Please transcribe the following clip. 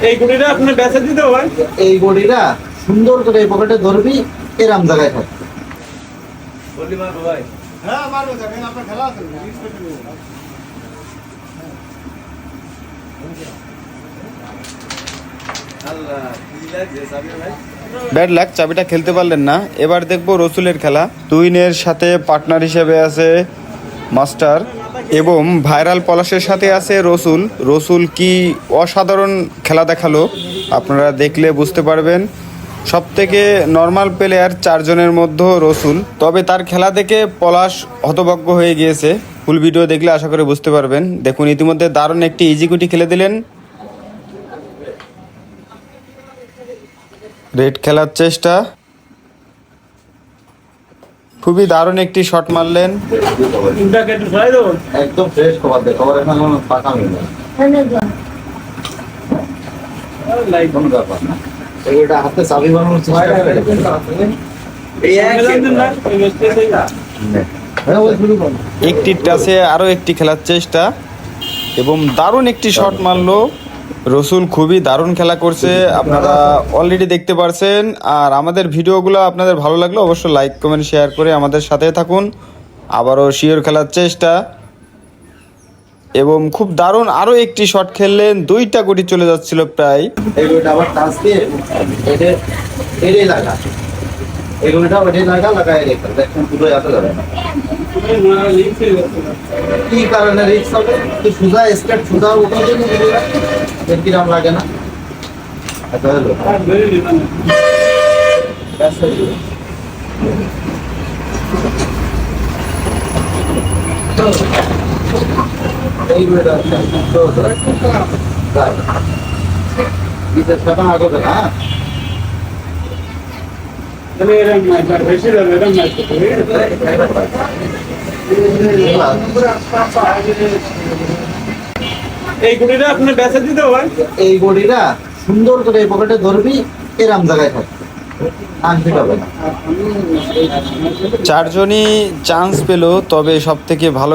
এই গুড়িটা আপনি বেচে দিতে হয়। এই বডিটা সুন্দর করে এই পকেটে ধরবি, এরাম জায়গায় থাকবে। বলি মারবো ভাই। হ্যাঁ মারবো, দেখেন আপনার খেলা আছে রিস্ক করে নিব। আল্লাহ কি লাগছে সাবির ভাই? ব্যাড লাক, চাবিটা খেলতে পারলেন না। এবার দেখবো রসুলের খেলা। তুইনের সাথে পার্টনার হিসেবে আছে মাস্টার এবং ভাইরাল পলাশের সাথে আছে রসুল। রসুল কি অসাধারণ খেলা দেখালো, আপনারা দেখলে বুঝতে পারবেন। সবথেকে নর্মাল প্লেয়ার 4 জনের মধ্যে রসুল, তবে তার খেলা দেখে পলাশ হতভম্ব হয়ে গিয়েছে। ফুল ভিডিও দেখলে আশা করে বুঝতে পারবেন। দেখুন ইতিমধ্যে দারুণ একটি ইজিকুটি খেলে দিলেন। রেড খেলার চেষ্টা, খুবই দারুণ একটি শট মারলেন। ইন্টাকে একটু সরাই দেবো। একদম ফ্রেশ খবর দে, খবর এখন কোনো পাকা নেই, লাইট কোনো ব্যাপার না। এইটা হাতে চাবি বানানোর চেষ্টা করে। এই এক সেকেন্ড না এই বেচতে না। হ্যাঁ ওই শুরু করো। একটি টাচে আরও একটি খেলার চেষ্টা এবং দারুণ একটি শট মারলো রসুল। খুবই দারুণ খেলা করছে, আপনারা অলরেডি দেখতে পারছেন। আর আমাদের ভিডিওগুলো আপনাদের ভালো লাগলে অবশ্যই লাইক কমেন্ট শেয়ার করে আমাদের সাথে থাকুন। আবারও শিওর খেলার চেষ্টা এবং খুব দারুণ আরও একটি শট খেললেন। 2টা গুটি চলে যাচ্ছিল প্রায়। এইগুলোটা আবার টাচ দিয়ে এটা এটাই লাগা, এগুলোটা ওটাই লাগাই রেখে দেখুন পুরো এত যাবে না। না লিংক হয়ে গেছে। কি কারণে রিস্ক হবে? তুই সুজা স্ট্রেট সুজা উঠে দিবি, এর কিরাম লাগে না। আচ্ছা হলো আর বেরিয়ে দিলাম। ব্যাস হয়ে গেল। এইগুলোটা তো তাই বিশেষ কথা আগে না। তাহলে এরকম ম্যাচ আর বেশি যাবে এরকম ম্যাচ করতে। এই গুড়িটা আপনি বেচে দিতে হয়। এই বডিটা সুন্দর করে এই পকেটে ধরবি, এরাম জায়গায় থাকবে, আনতে পারবে না। 4 জনই চান্স পেল, তবে সব থেকে ভালো